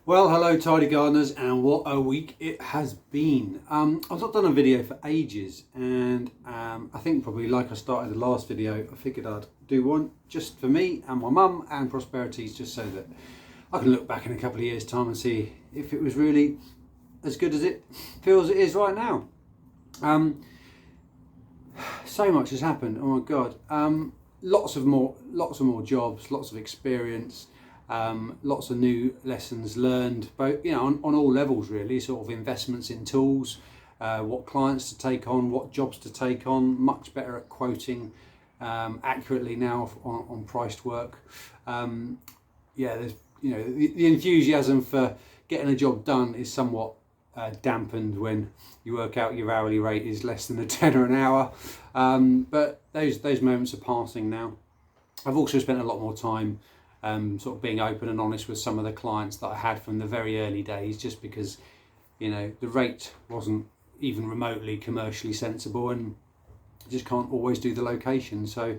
Well, hello tidy gardeners, and what a week it has been. I've not done a video for ages, and I think probably like I started the last video, I figured I'd do one just for me and my mum and Prosperities, just so that I can look back in a couple of years time and see if it was really as good as it feels it is right now. So much has happened, oh my god. Lots of more jobs, lots of experience. Lots of new lessons learned, both on all levels really. Sort of investments in tools, what clients to take on, what jobs to take on. Much better at quoting accurately now on priced work. There's the enthusiasm for getting a job done is somewhat dampened when you work out your hourly rate is less than a tenner an hour. But those moments are passing now. I've also spent a lot more time sort of being open and honest with some of the clients that I had from the very early days, just because the rate wasn't even remotely commercially sensible, and just can't always do the location. So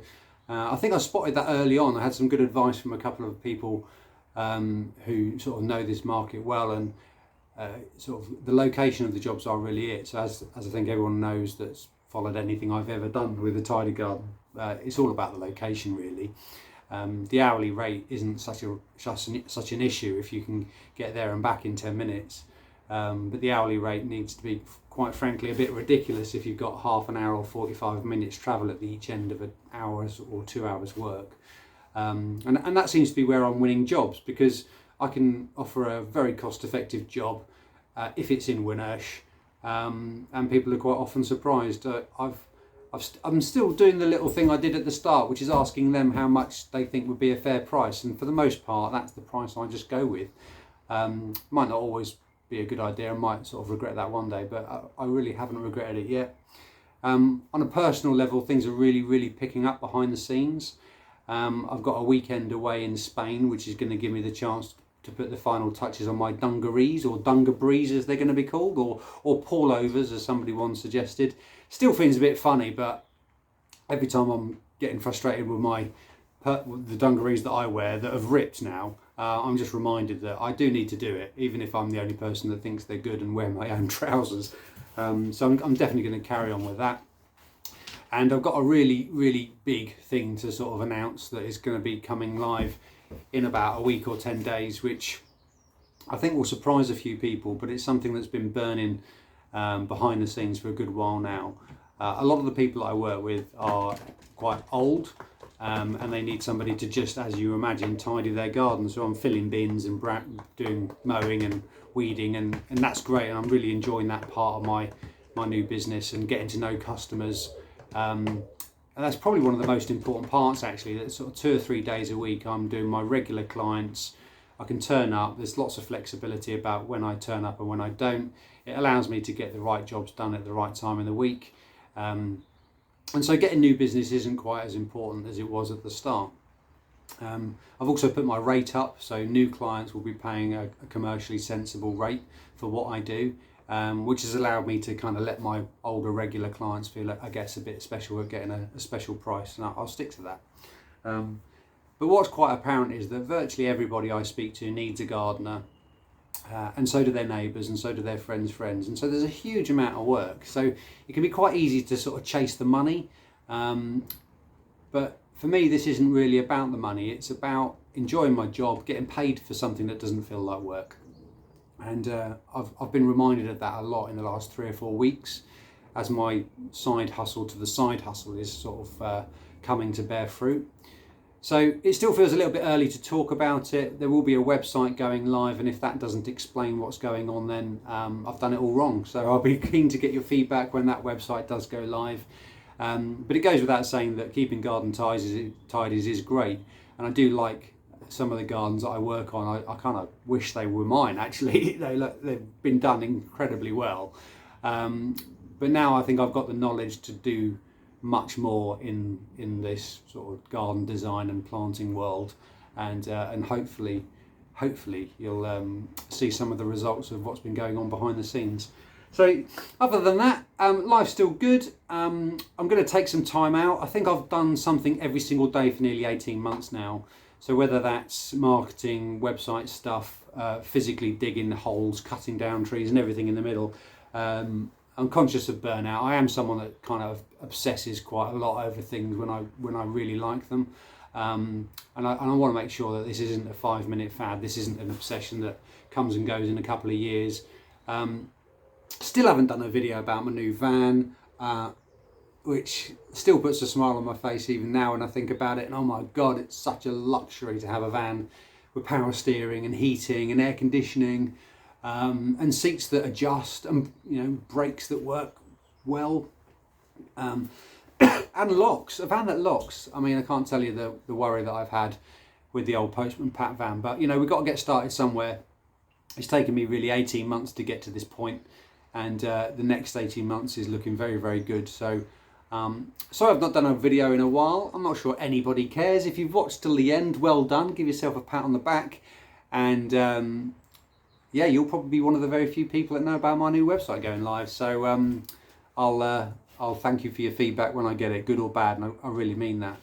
I think I spotted that early on. I had some good advice from a couple of people who sort of know this market well, and sort of the location of the jobs are really it. So as I think everyone knows that's followed anything I've ever done with a tidy garden, it's all about the location really. The hourly rate isn't such an issue if you can get there and back in 10 minutes. But the hourly rate needs to be, quite frankly, a bit ridiculous if you've got half an hour or 45 minutes travel at each end of an hour or 2 hours work. And that seems to be where I'm winning jobs, because I can offer a very cost-effective job if it's in Winnersh, and people are quite often surprised. I'm still doing the little thing I did at the start, which is asking them how much they think would be a fair price, and for the most part that's the price I just go with. Might not always be a good idea, I might sort of regret that one day, but I really haven't regretted it yet. On a personal level, things are really picking up behind the scenes. I've got a weekend away in Spain, which is going to give me the chance to put the final touches on my dungarees, or dungarees as they're going to be called, or pullovers as somebody once suggested. Still feels a bit funny, but every time I'm getting frustrated with the dungarees that I wear that have ripped now, I'm just reminded that I do need to do it, even if I'm the only person that thinks they're good and wear my own trousers. So I'm definitely going to carry on with that. And I've got a really big thing to sort of announce that is going to be coming live in about a week or 10 days, which I think will surprise a few people, but it's something that's been burning behind the scenes for a good while now. A lot of the people I work with are quite old, and they need somebody to just, as you imagine, tidy their garden. So I'm filling bins and doing mowing and weeding, and that's great, and I'm really enjoying that part of my new business and getting to know customers. And that's probably one of the most important parts actually, that sort of 2 or 3 days a week I'm doing my regular clients. I can turn up, there's lots of flexibility about when I turn up and when I don't. It allows me to get the right jobs done at the right time in the week. And so getting new business isn't quite as important as it was at the start. I've also put my rate up, so new clients will be paying a commercially sensible rate for what I do, which has allowed me to kind of let my older regular clients feel, I guess, a bit special at getting a special price, and I'll stick to that. But what's quite apparent is that virtually everybody I speak to needs a gardener, and so do their neighbours, and so do their friends' friends, and so there's a huge amount of work. So it can be quite easy to sort of chase the money, but for me this isn't really about the money, it's about enjoying my job, getting paid for something that doesn't feel like work. And I've been reminded of that a lot in the last 3 or 4 weeks, as my side hustle to the side hustle is sort of coming to bear fruit. So it still feels a little bit early to talk about it. There will be a website going live, and if that doesn't explain what's going on, then I've done it all wrong. So I'll be keen to get your feedback when that website does go live. But it goes without saying that keeping garden tidies is great, and I do like some of the gardens that I work on. I kind of wish they were mine actually. They've been done incredibly well, but now I think I've got the knowledge to do much more in this sort of garden design and planting world, and hopefully you'll see some of the results of what's been going on behind the scenes. So other than that, life's still good. I'm going to take some time out. I think I've done something every single day for nearly 18 months now. So whether that's marketing, website stuff, physically digging holes, cutting down trees and everything in the middle, I'm conscious of burnout. I am someone that kind of obsesses quite a lot over things when I really like them. And I want to make sure that this isn't a 5-minute fad. This isn't an obsession that comes and goes in a couple of years. Still haven't done a video about my new van, which still puts a smile on my face even now when I think about it. And oh my God, it's such a luxury to have a van with power steering and heating and air conditioning, and seats that adjust, and brakes that work well, and locks. A van that locks. I mean, I can't tell you the worry that I've had with the old Postman Pat van, but we've got to get started somewhere. It's taken me really 18 months to get to this point, and the next 18 months is looking very, very good. So sorry I've not done a video in a while. I'm not sure anybody cares. If you've watched till the end, well done. Give yourself a pat on the back. And yeah, you'll probably be one of the very few people that know about my new website going live. So I'll thank you for your feedback when I get it, good or bad, and I really mean that.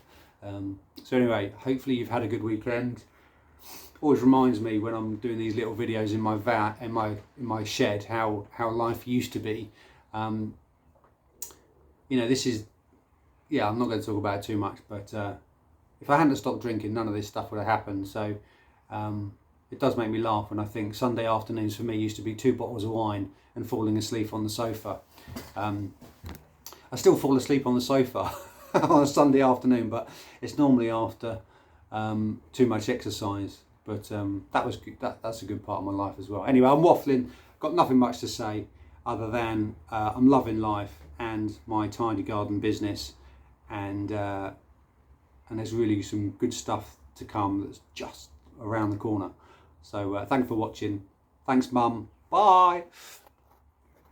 So anyway, hopefully you've had a good weekend. Always reminds me when I'm doing these little videos in my in my shed how life used to be. This is, yeah, I'm not going to talk about it too much, but if I hadn't stopped drinking, none of this stuff would have happened. So it does make me laugh when I think Sunday afternoons for me used to be 2 bottles of wine and falling asleep on the sofa. I still fall asleep on the sofa on a Sunday afternoon, but it's normally after too much exercise. But that was good. That's a good part of my life as well. Anyway, I'm waffling. Got nothing much to say other than I'm loving life and my tidy garden business, and there's really some good stuff to come that's just around the corner. So thanks for watching. Thanks, Mum. Bye.